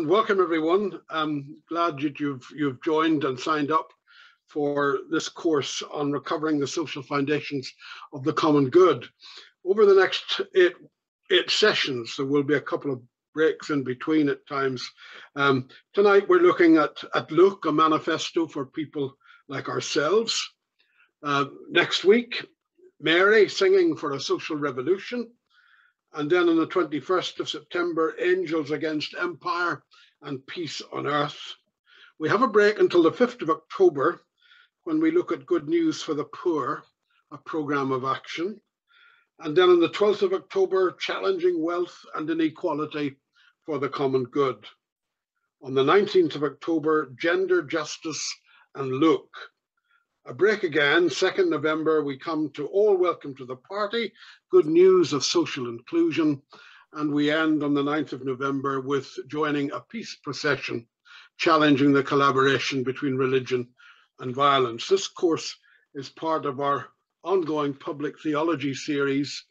And welcome everyone. I'm glad that you've joined and signed up for this course on recovering the social foundations of the common good. Over the next eight sessions, there will be a couple of breaks in between at times. Tonight we're looking at Luke, a manifesto for people like ourselves. Next week, Mary singing for a social revolution. And then on the 21st of September, Angels Against Empire and Peace on Earth. We have a break until the 5th of October when we look at Good News for the Poor, a programme of action. And then on the 12th of October, Challenging Wealth and Inequality for the Common Good. On the 19th of October, Gender, Justice and Luke. A break again, 2nd November, we come to All Welcome to the Party, Good News of Social Inclusion, and we end on the 9th of November with joining a peace procession, challenging the collaboration between religion and violence. This course is part of our ongoing public theology series,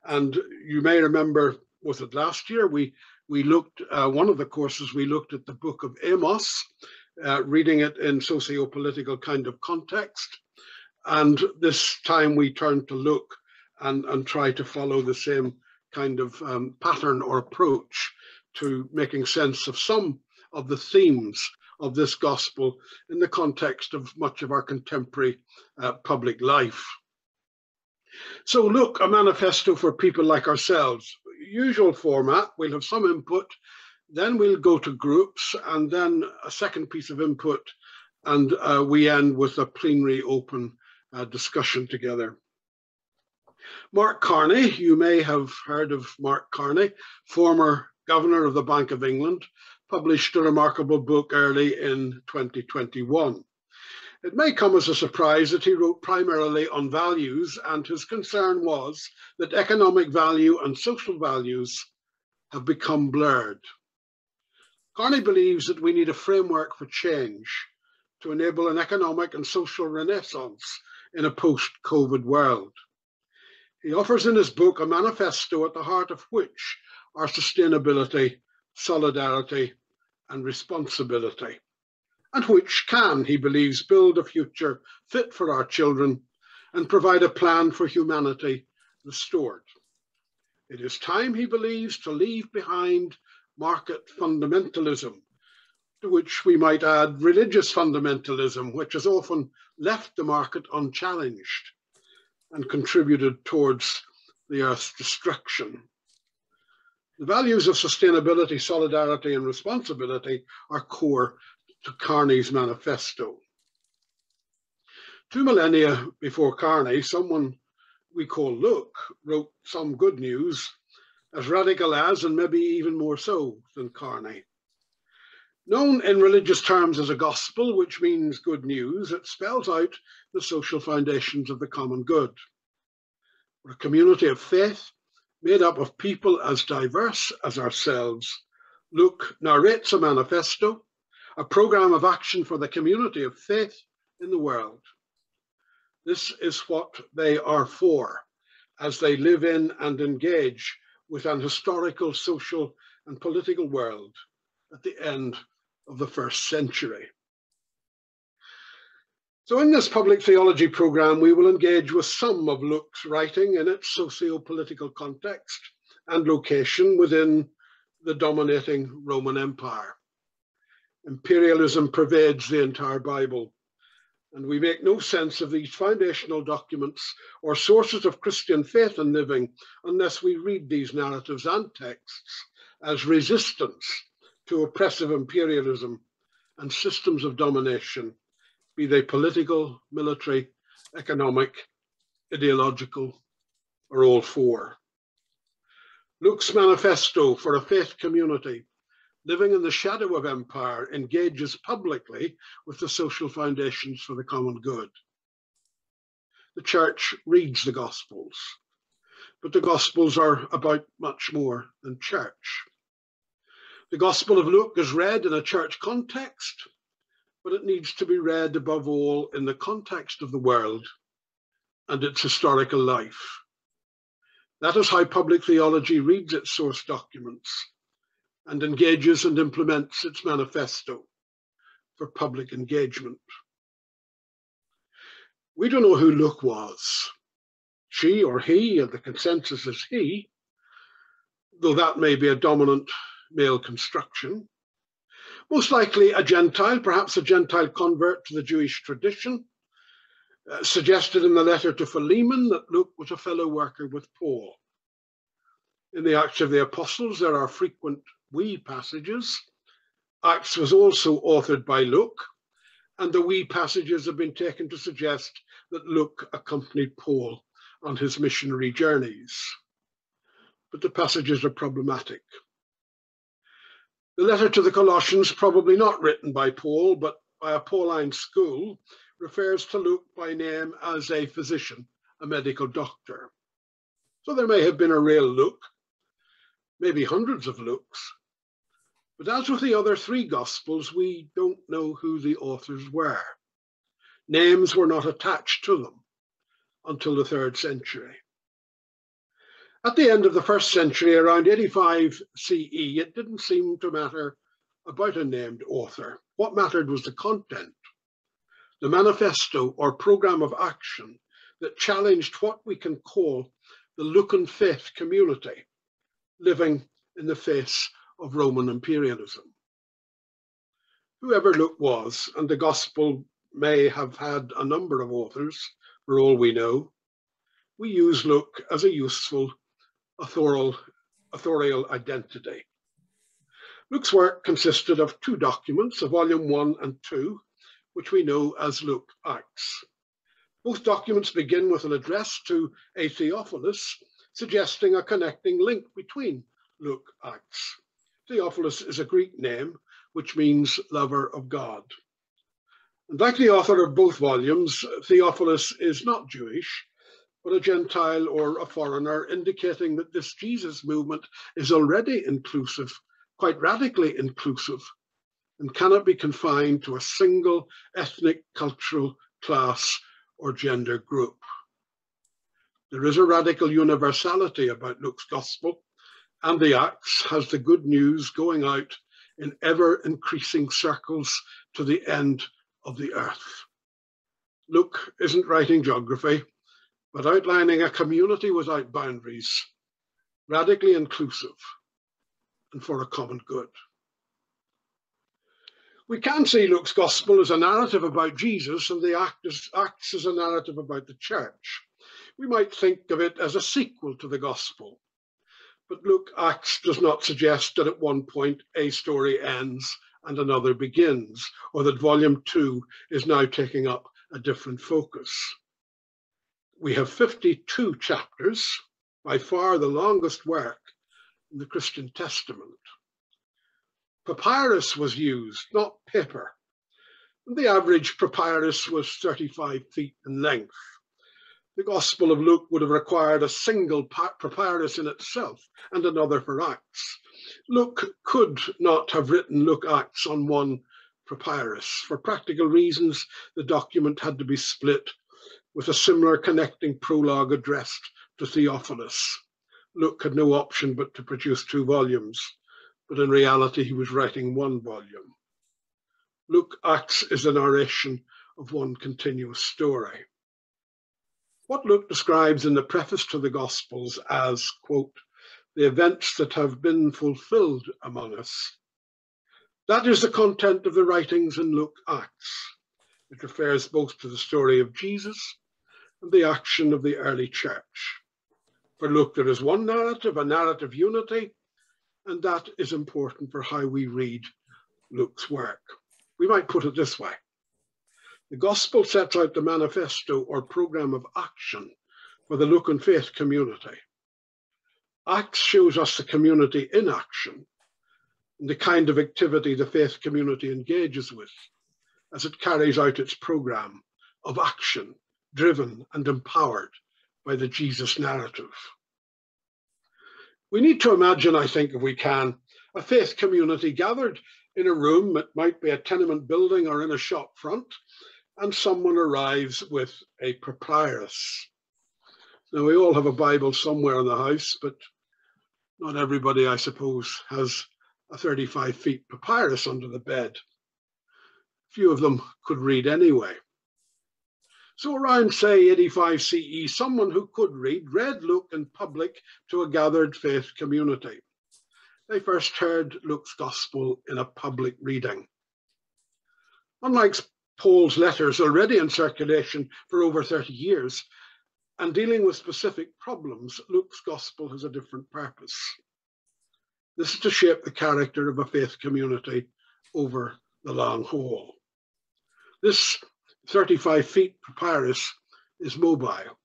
and you may remember, was it last year, we looked, one of the courses, we looked at the book of Amos, reading it in socio-political kind of context. And this time we turn to Luke and try to follow the same kind of pattern or approach to making sense of some of the themes of this gospel in the context of much of our contemporary public life. So Luke, a manifesto for people like ourselves. Usual format, we'll have some input, then we'll go to groups, and then a second piece of input, and we end with a plenary open discussion together. Mark Carney, you may have heard of Mark Carney, former governor of the Bank of England, published a remarkable book early in 2021. It may come as a surprise that he wrote primarily on values, and his concern was that economic value and social values have become blurred. Carney believes that we need a framework for change to enable an economic and social renaissance in a post-COVID world. He offers in his book a manifesto at the heart of which are sustainability, solidarity, and responsibility, and which can, he believes, build a future fit for our children and provide a plan for humanity restored. It is time, he believes, to leave behind market fundamentalism, to which we might add religious fundamentalism, which has often left the market unchallenged and contributed towards the Earth's destruction. The values of sustainability, solidarity, and responsibility are core to Carney's manifesto. 2 millennia before Carney, someone we call Luke wrote some good news, as radical as, and maybe even more so than Carney. Known in religious terms as a gospel, which means good news, it spells out the social foundations of the common good. We're a community of faith made up of people as diverse as ourselves. Luke narrates a manifesto, a programme of action for the community of faith in the world. This is what they are for, as they live in and engage with an historical, social, and political world at the end of the 1st century. So in this public theology programme, we will engage with some of Luke's writing in its socio-political context and location within the dominating Roman Empire. Imperialism pervades the entire Bible, and we make no sense of these foundational documents or sources of Christian faith and living unless we read these narratives and texts as resistance to oppressive imperialism and systems of domination, be they political, military, economic, ideological, or all four. Luke's manifesto for a faith community living in the shadow of empire engages publicly with the social foundations for the common good. The church reads the Gospels, but the Gospels are about much more than church. The Gospel of Luke is read in a church context, but it needs to be read above all in the context of the world and its historical life. That is how public theology reads its source documents, and engages and implements its manifesto for public engagement. We don't know who Luke was. She or he, and the consensus is he, though that may be a dominant male construction. Most likely a Gentile, perhaps a Gentile convert to the Jewish tradition, suggested in the letter to Philemon that Luke was a fellow worker with Paul. In the Acts of the Apostles, there are frequent we passages. Acts was also authored by Luke, and the we passages have been taken to suggest that Luke accompanied Paul on his missionary journeys. But the passages are problematic. The letter to the Colossians, probably not written by Paul, but by a Pauline school, refers to Luke by name as a physician, a medical doctor. So there may have been a real Luke, maybe hundreds of Lukes. But as with the other three Gospels, we don't know who the authors were. Names were not attached to them until the 3rd century. At the end of the 1st century, around 85 CE, it didn't seem to matter about a named author. What mattered was the content, the manifesto or program of action that challenged what we can call the Lucan faith community living in the face of Roman imperialism. Whoever Luke was, and the Gospel may have had a number of authors, for all we know, we use Luke as a useful authorial identity. Luke's work consisted of 2 documents, a volume 1 and 2, which we know as Luke Acts. Both documents begin with an address to a Theophilus, suggesting a connecting link between Luke Acts. Theophilus is a Greek name, which means lover of God. And like the author of both volumes, Theophilus is not Jewish, but a Gentile or a foreigner, indicating that this Jesus movement is already inclusive, quite radically inclusive, and cannot be confined to a single ethnic, cultural, class, or gender group. There is a radical universality about Luke's Gospel, and the Acts has the good news going out in ever-increasing circles to the end of the earth. Luke isn't writing geography, but outlining a community without boundaries, radically inclusive, and for a common good. We can see Luke's Gospel as a narrative about Jesus, and the Acts as a narrative about the church. We might think of it as a sequel to the Gospel, but Luke Acts does not suggest that at one point a story ends and another begins, or that volume 2 is now taking up a different focus. We have 52 chapters, by far the longest work in the Christian Testament. Papyrus was used, not paper. The average papyrus was 35 feet in length. The Gospel of Luke would have required a single papyrus in itself and another for Acts. Luke could not have written Luke Acts on one papyrus. For practical reasons, the document had to be split, with a similar connecting prologue addressed to Theophilus. Luke had no option but to produce 2 volumes, but in reality he was writing 1 volume. Luke Acts is a narration of one continuous story. What Luke describes in the preface to the Gospels as, quote, the events that have been fulfilled among us, that is the content of the writings in Luke Acts. It refers both to the story of Jesus and the action of the early church. For Luke, there is one narrative, a narrative unity, and that is important for how we read Luke's work. We might put it this way. The Gospel sets out the manifesto or program of action for the Lucan faith community. Acts shows us the community in action and the kind of activity the faith community engages with as it carries out its program of action, driven and empowered by the Jesus narrative. We need to imagine, I think, if we can, a faith community gathered in a room, it might be a tenement building or in a shop front, and someone arrives with a papyrus. Now, we all have a Bible somewhere in the house, but not everybody, I suppose, has a 35 feet papyrus under the bed. Few of them could read anyway. So around, say, 85 CE, someone who could read read Luke in public to a gathered faith community. They first heard Luke's gospel in a public reading. Unlike Paul's letters already in circulation for over 30 years and dealing with specific problems, Luke's gospel has a different purpose. This is to shape the character of a faith community over the long haul. This 35 feet papyrus is mobile.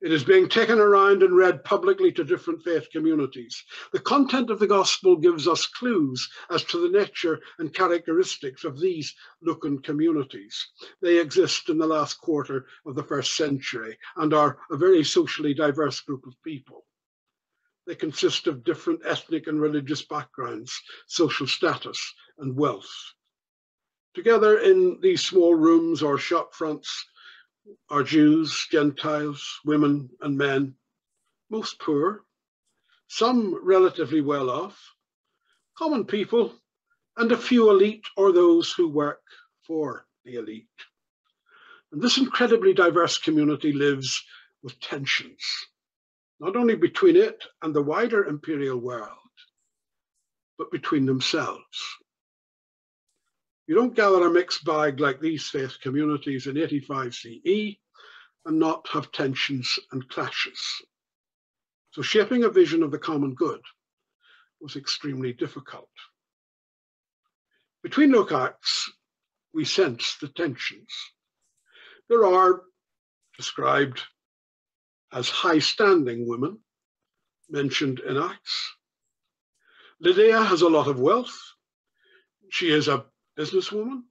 It is being taken around and read publicly to different faith communities. The content of the gospel gives us clues as to the nature and characteristics of these Lucan communities. They exist in the last quarter of the first century and are a very socially diverse group of people. They consist of different ethnic and religious backgrounds, social status, and wealth. Together in these small rooms or shop fronts are Jews, Gentiles, women and men, most poor, some relatively well off, common people, and a few elite or those who work for the elite. And this incredibly diverse community lives with tensions, not only between it and the wider imperial world, but between themselves. You don't gather a mixed bag like these faith communities in 85 CE and not have tensions and clashes. So shaping a vision of the common good was extremely difficult. Between Luke Acts, we sense the tensions. There are described as high-standing women mentioned in Acts. Judea has a lot of wealth. She is a businesswoman.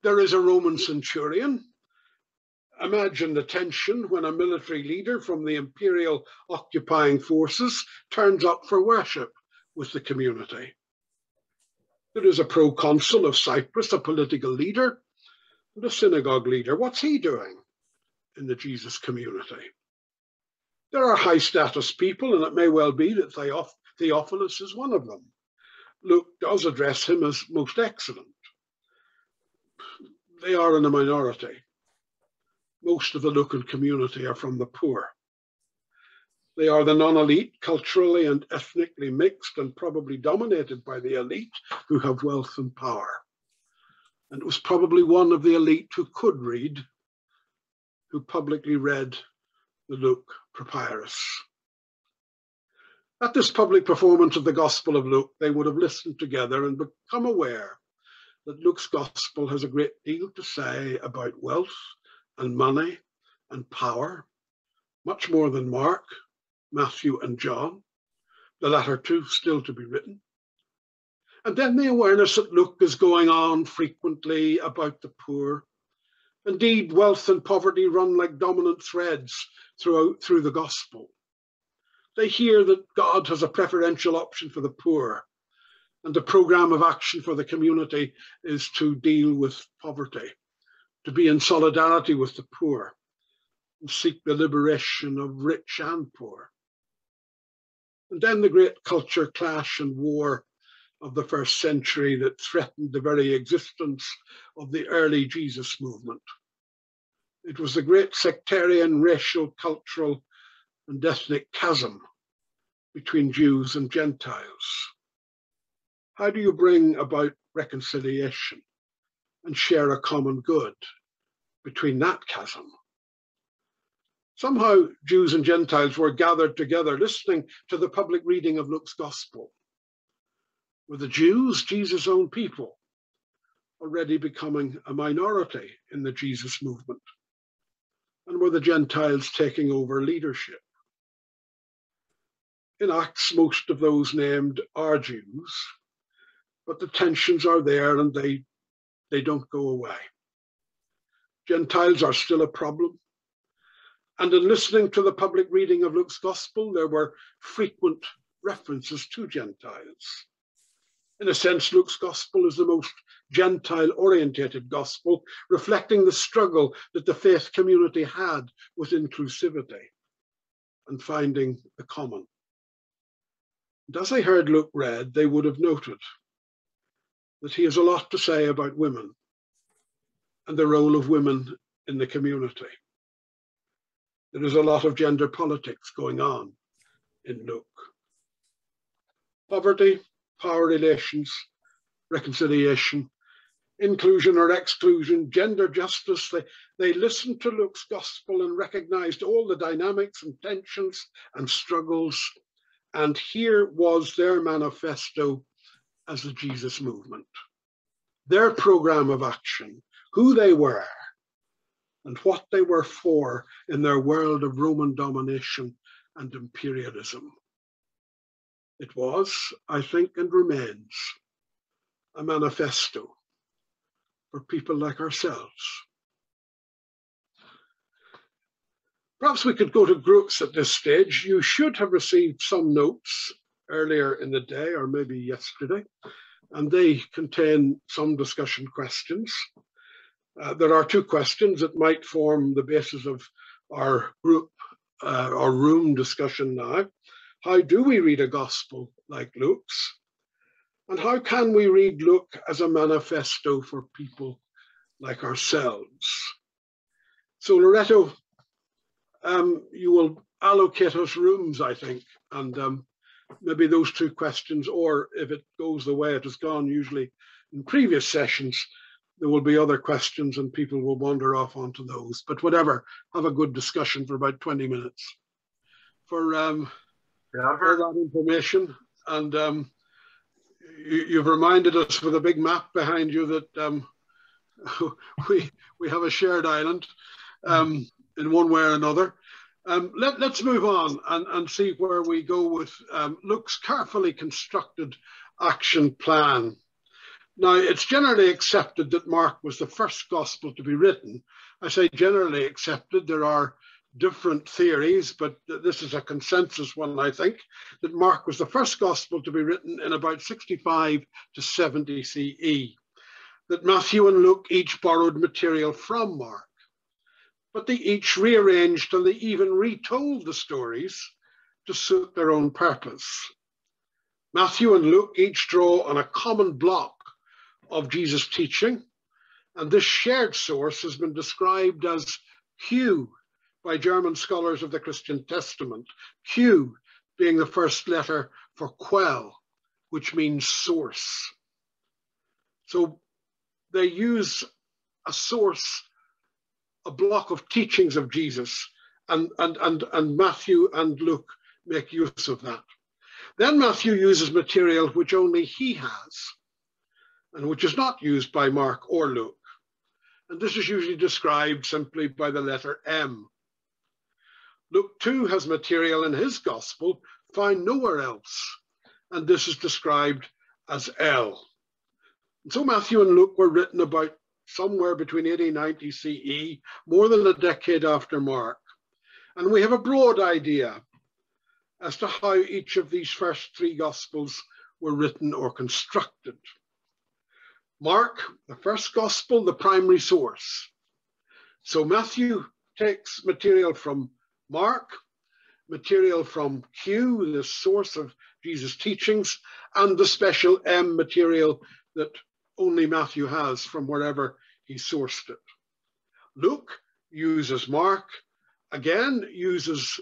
There is a Roman centurion. Imagine the tension when a military leader from the imperial occupying forces turns up for worship with the community. There is a proconsul of Cyprus, a political leader, and a synagogue leader. What's he doing in the Jesus community? There are high status people, and it may well be that Theophilus is one of them. Luke does address him as most excellent. They are in a minority. Most of the Lucan community are from the poor. They are the non-elite, culturally and ethnically mixed and probably dominated by the elite who have wealth and power. And it was probably one of the elite who could read, who publicly read the Luke papyrus. At this public performance of the Gospel of Luke, they would have listened together and become aware that Luke's Gospel has a great deal to say about wealth and money and power, much more than Mark, Matthew, and John, the latter two still to be written. And then the awareness that Luke is going on frequently about the poor. Indeed, wealth and poverty run like dominant threads through the Gospel. They hear that God has a preferential option for the poor, and the program of action for the community is to deal with poverty, to be in solidarity with the poor, and seek the liberation of rich and poor. And then the great culture clash and war of the first century that threatened the very existence of the early Jesus movement. It was the great sectarian, racial, cultural, and ethnic chasm between Jews and Gentiles. How do you bring about reconciliation and share a common good between that chasm? Somehow Jews and Gentiles were gathered together listening to the public reading of Luke's Gospel. Were the Jews, Jesus' own people, already becoming a minority in the Jesus movement? And were the Gentiles taking over leadership? In Acts, most of those named are Jews, but the tensions are there and they don't go away. Gentiles are still a problem. And in listening to the public reading of Luke's Gospel, there were frequent references to Gentiles. In a sense, Luke's Gospel is the most Gentile-orientated Gospel, reflecting the struggle that the faith community had with inclusivity and finding the common. And as they heard Luke read, they would have noted that he has a lot to say about women and the role of women in the community. There is a lot of gender politics going on in Luke. Poverty, power relations, reconciliation, inclusion or exclusion, gender justice. They listened to Luke's gospel and recognized all the dynamics and tensions and struggles. And here was their manifesto as the Jesus movement, their program of action, who they were and what they were for in their world of Roman domination and imperialism. It was, I think, and remains a manifesto for people like ourselves. Perhaps we could go to groups at this stage. You should have received some notes earlier in the day or maybe yesterday, and they contain some discussion questions. There are two questions that might form the basis of our group or room discussion now. How do we read a gospel like Luke's? And how can we read Luke as a manifesto for people like ourselves? So Loretto, you will allocate us rooms, I think, and maybe those two questions, or if it goes the way it has gone usually in previous sessions, there will be other questions and people will wander off onto those. But whatever, have a good discussion for about 20 minutes for all that information. And you've reminded us with a big map behind you that we have a shared island in one way or another. Let's move on and see where we go with Luke's carefully constructed action plan. Now, it's generally accepted that Mark was the first gospel to be written. I say generally accepted. There are different theories, but this is a consensus one, I think, that Mark was the first gospel to be written in about 65 to 70 CE, that Matthew and Luke each borrowed material from Mark, but they each rearranged and they even retold the stories to suit their own purpose. Matthew and Luke each draw on a common block of Jesus' teaching, and this shared source has been described as Q by German scholars of the Christian Testament, Q being the first letter for quell, which means source. So they use a source, a block of teachings of Jesus, and Matthew and Luke make use of that. Then Matthew uses material which only he has, and which is not used by Mark or Luke. And this is usually described simply by the letter M. Luke too has material in his gospel found nowhere else, and this is described as L. And so Matthew and Luke were written about somewhere between 80 and 90 CE, more than a decade after Mark. And we have a broad idea as to how each of these first three gospels were written or constructed. Mark, the first gospel, the primary source. So Matthew takes material from Mark, material from Q, the source of Jesus' teachings, and the special M material that only Matthew has from wherever he sourced it. Luke uses Mark, again uses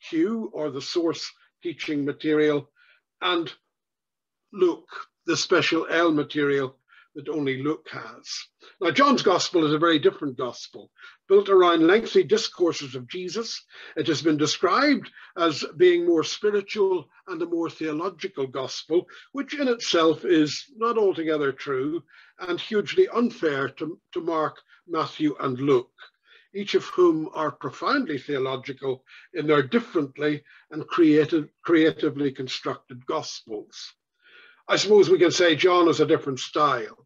Q, or the source teaching material, and Luke, the special L material that only Luke has. Now, John's gospel is a very different gospel, built around lengthy discourses of Jesus. It has been described as being more spiritual and a more theological gospel, which in itself is not altogether true and hugely unfair to Mark, Matthew, and Luke, each of whom are profoundly theological in their differently and creatively constructed gospels. I suppose we can say John has a different style,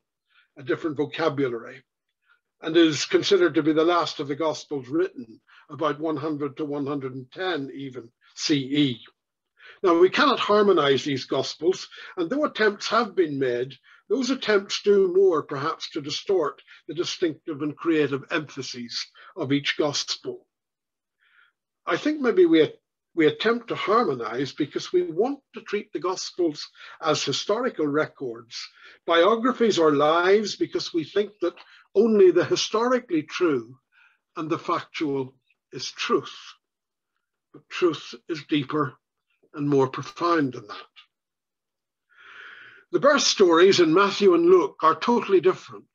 a different vocabulary, and is considered to be the last of the Gospels written, about 100 to 110 even CE. Now, we cannot harmonize these Gospels, and though attempts have been made, those attempts do more perhaps to distort the distinctive and creative emphases of each Gospel. I think maybe we We attempt to harmonize because we want to treat the Gospels as historical records, biographies or lives because we think that only the historically true and the factual is truth. But truth is deeper and more profound than that. The birth stories in Matthew and Luke are totally different.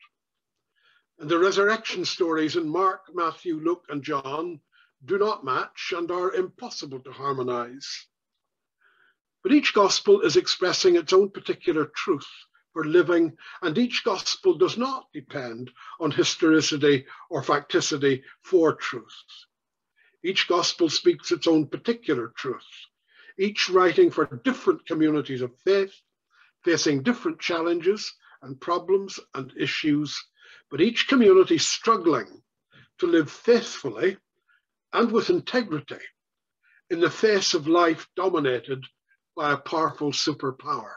And the resurrection stories in Mark, Matthew, Luke, and John do not match and are impossible to harmonize. But each gospel is expressing its own particular truth for living, and each gospel does not depend on historicity or facticity for truth. Each gospel speaks its own particular truth, each writing for different communities of faith, facing different challenges and problems and issues, but each community struggling to live faithfully and with integrity in the face of life dominated by a powerful superpower.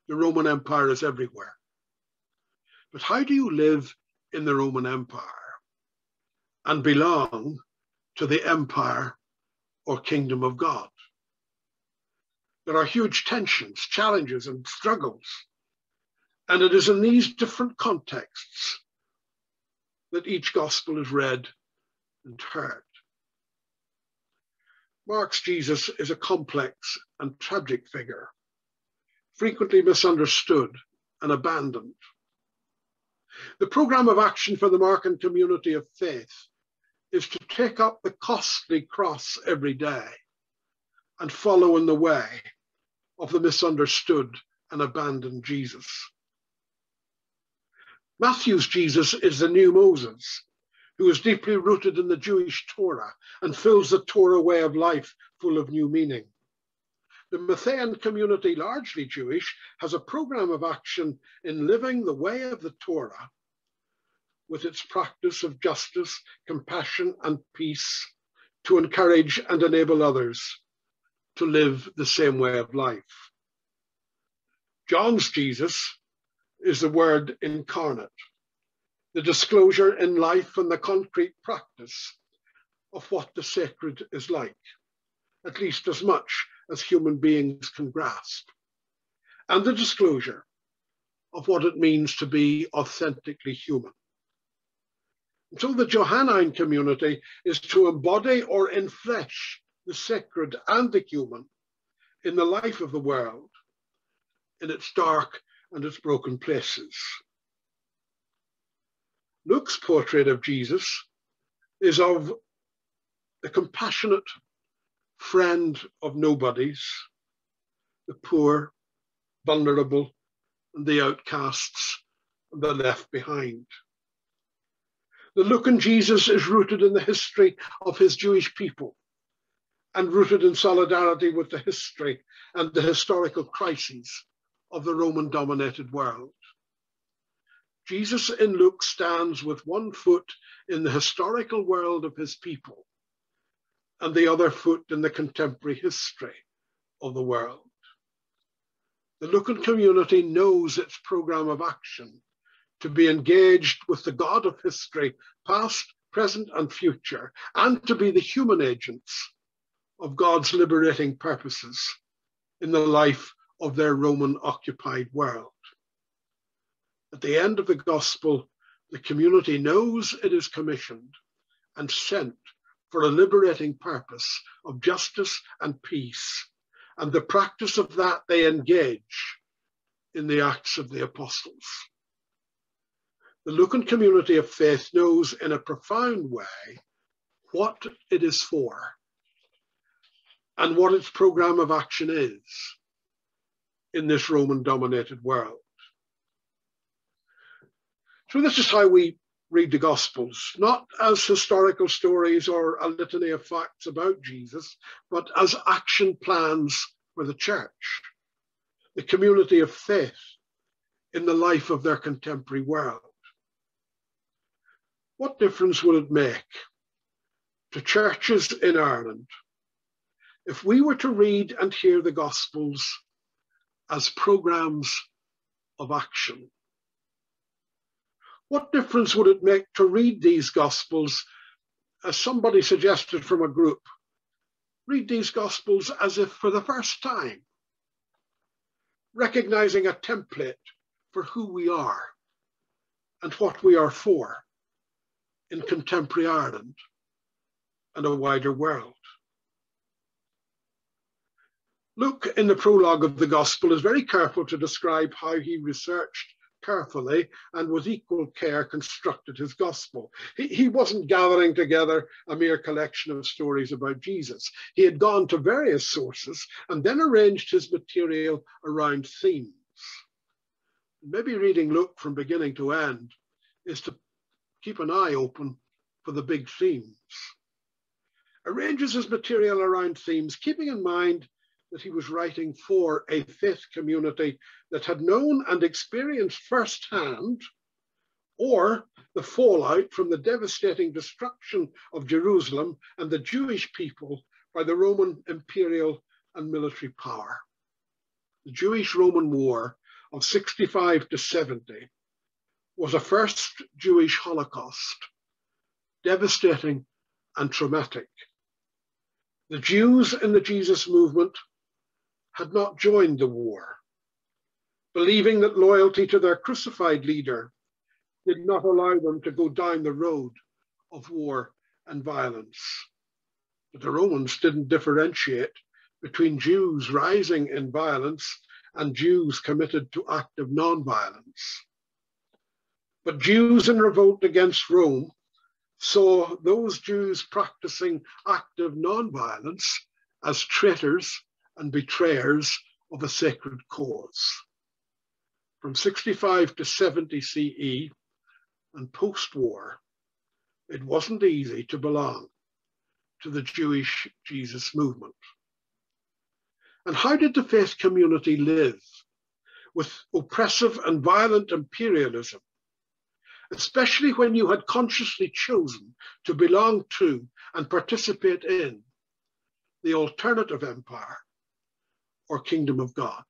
The Roman Empire is everywhere. But how do you live in the Roman Empire and belong to the empire or kingdom of God? There are huge tensions, challenges, and struggles. And it is in these different contexts that each gospel is read and heard. Mark's Jesus is a complex and tragic figure, frequently misunderstood and abandoned. The program of action for the Markan community of faith is to take up the costly cross every day and follow in the way of the misunderstood and abandoned Jesus. Matthew's Jesus is the new Moses, who is deeply rooted in the Jewish Torah and fills the Torah way of life full of new meaning. The Matthean community, largely Jewish, has a program of action in living the way of the Torah with its practice of justice, compassion, and peace to encourage and enable others to live the same way of life. John's Jesus is the Word incarnate, the disclosure in life and the concrete practice of what the sacred is like, at least as much as human beings can grasp, and the disclosure of what it means to be authentically human. And so the Johannine community is to embody or enflesh the sacred and the human in the life of the world, in its dark and its broken places. Luke's portrait of Jesus is of the compassionate friend of nobodies, the poor, vulnerable, and the outcasts, and the left behind. The Lucan Jesus is rooted in the history of his Jewish people and rooted in solidarity with the history and the historical crises of the Roman-dominated world. Jesus in Luke stands with one foot in the historical world of his people and the other foot in the contemporary history of the world. The Lucan community knows its program of action to be engaged with the God of history, past, present, and future, and to be the human agents of God's liberating purposes in the life of their Roman-occupied world. At the end of the gospel, the community knows it is commissioned and sent for a liberating purpose of justice and peace, and the practice of that they engage in the Acts of the Apostles. The Lucan community of faith knows in a profound way what it is for and what its program of action is in this Roman-dominated world. So this is how we read the Gospels, not as historical stories or a litany of facts about Jesus, but as action plans for the church, the community of faith in the life of their contemporary world. What difference will it make to churches in Ireland if we were to read and hear the Gospels as programs of action? What difference would it make to read these Gospels, as somebody suggested from a group, read these Gospels as if for the first time, recognizing a template for who we are and what we are for in contemporary Ireland and a wider world. Luke, in the prologue of the Gospel, is very careful to describe how he researched carefully and with equal care constructed his Gospel. He wasn't gathering together a mere collection of stories about Jesus. He had gone to various sources and then arranged his material around themes. Maybe reading Luke from beginning to end is to keep an eye open for the big themes. Arranges his material around themes, keeping in mind that he was writing for a faith community that had known and experienced firsthand, or the fallout from the devastating destruction of Jerusalem and the Jewish people by the Roman imperial and military power. The Jewish-Roman War of 65 to 70 was a first Jewish Holocaust, devastating and traumatic. The Jews in the Jesus movement had not joined the war, believing that loyalty to their crucified leader did not allow them to go down the road of war and violence. But the Romans didn't differentiate between Jews rising in violence and Jews committed to active non-violence. But Jews in revolt against Rome saw those Jews practicing active non-violence as traitors and betrayers of a sacred cause. From 65 to 70 CE and post-war, it wasn't easy to belong to the Jewish Jesus movement. And how did the faith community live with oppressive and violent imperialism, especially when you had consciously chosen to belong to and participate in the alternative empire or kingdom of God?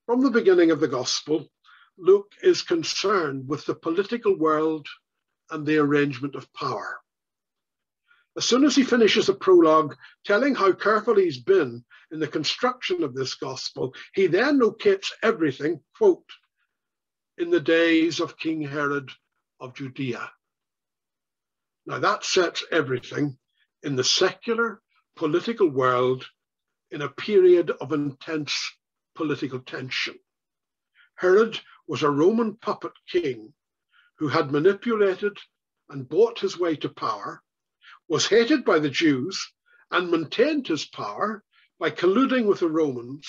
From the beginning of the Gospel, Luke is concerned with the political world and the arrangement of power. As soon as he finishes a prologue telling how careful he's been in the construction of this Gospel, he then locates everything, quote, in the days of King Herod of Judea. Now that sets everything in the secular political world in a period of intense political tension. Herod was a Roman puppet king who had manipulated and bought his way to power, was hated by the Jews, and maintained his power by colluding with the Romans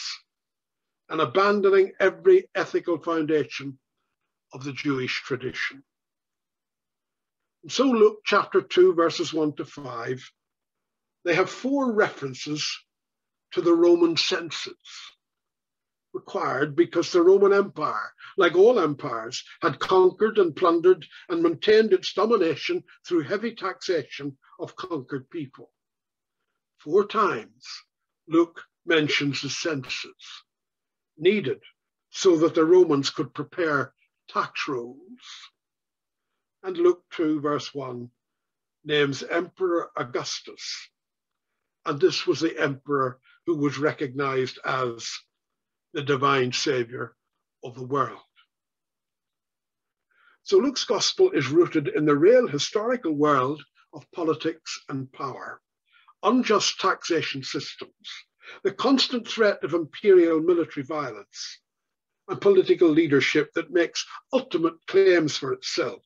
and abandoning every ethical foundation of the Jewish tradition. And so Luke chapter 2, verses 1 to 5, they have 4 references to the Roman census, required because the Roman Empire, like all empires, had conquered and plundered and maintained its domination through heavy taxation of conquered people. 4 times Luke mentions the census, needed so that the Romans could prepare tax rolls. And Luke 2, verse 1, names Emperor Augustus, and this was the emperor who was recognized as the divine savior of the world. So Luke's gospel is rooted in the real historical world of politics and power, unjust taxation systems, the constant threat of imperial military violence, and political leadership that makes ultimate claims for itself,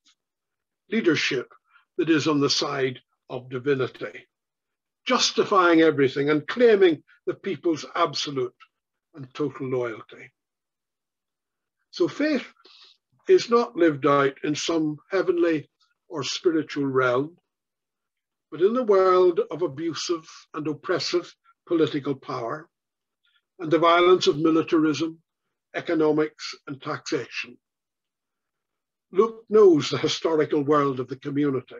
leadership that is on the side of divinity, justifying everything and claiming the people's absolute and total loyalty. So faith is not lived out in some heavenly or spiritual realm, but in the world of abusive and oppressive political power and the violence of militarism, economics, and taxation. Luke knows the historical world of the community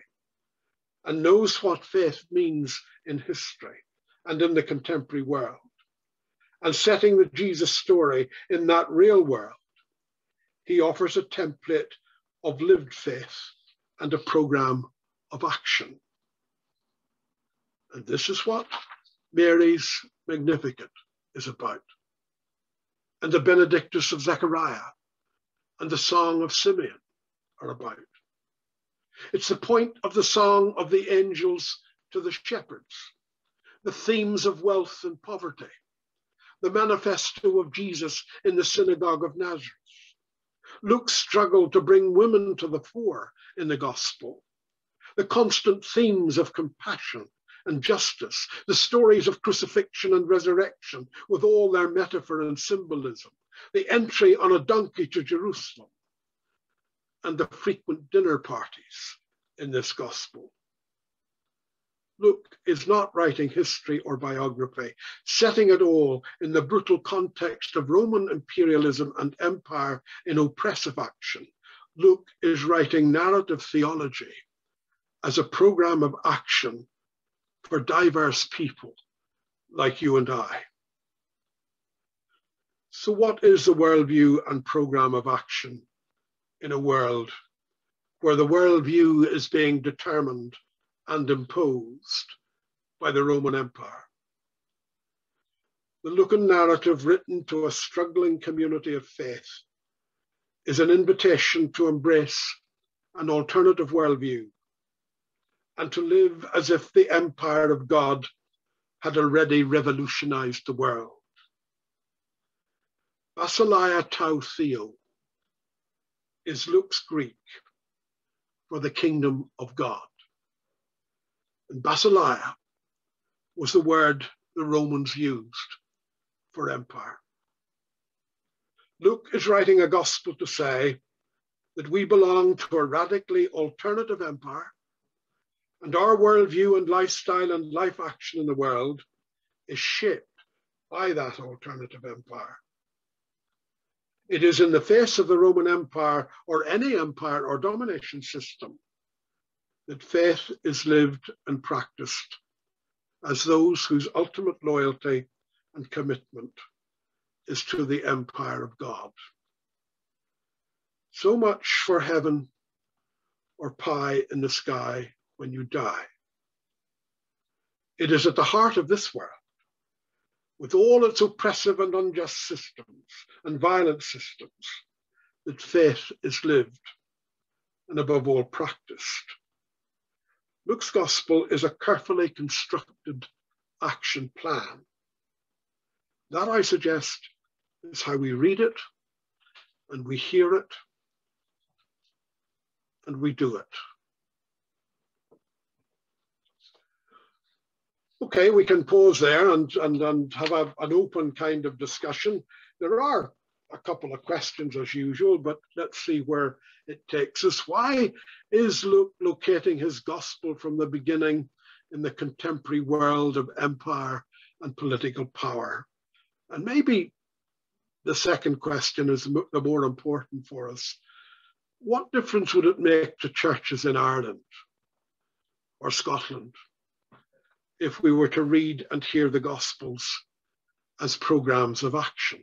and knows what faith means in history and in the contemporary world. And setting the Jesus story in that real world, he offers a template of lived faith and a program of action. And this is what Mary's Magnificat is about, and the Benedictus of Zechariah and the Song of Simeon are about. It's the point of the song of the angels to the shepherds, the themes of wealth and poverty, the manifesto of Jesus in the synagogue of Nazareth. Luke's struggle to bring women to the fore in the gospel, the constant themes of compassion and justice, the stories of crucifixion and resurrection with all their metaphor and symbolism, the entry on a donkey to Jerusalem, and the frequent dinner parties in this gospel. Luke is not writing history or biography, setting it all in the brutal context of Roman imperialism and empire in oppressive action. Luke is writing narrative theology as a program of action for diverse people like you and I. So what is the worldview and program of action in a world where the worldview is being determined and imposed by the Roman Empire? The Lucan narrative, written to a struggling community of faith, is an invitation to embrace an alternative worldview and to live as if the empire of God had already revolutionized the world. Basileia tau theo is Luke's Greek for the kingdom of God. And Basileia was the word the Romans used for empire. Luke is writing a gospel to say that we belong to a radically alternative empire, and our worldview and lifestyle and life action in the world is shaped by that alternative empire. It is in the face of the Roman Empire or any empire or domination system that faith is lived and practiced as those whose ultimate loyalty and commitment is to the empire of God. So much for heaven or pie in the sky when you die. It is at the heart of this world, with all its oppressive and unjust systems and violent systems, that faith is lived and above all practiced. Luke's gospel is a carefully constructed action plan. That, I suggest, is how we read it, and we hear it, and we do it. Okay, we can pause there and have an open kind of discussion. There are a couple of questions as usual, but let's see where it takes us. Why is Luke locating his gospel from the beginning in the contemporary world of empire and political power? And maybe the second question is the more important for us. What difference would it make to churches in Ireland or Scotland if we were to read and hear the Gospels as programs of action?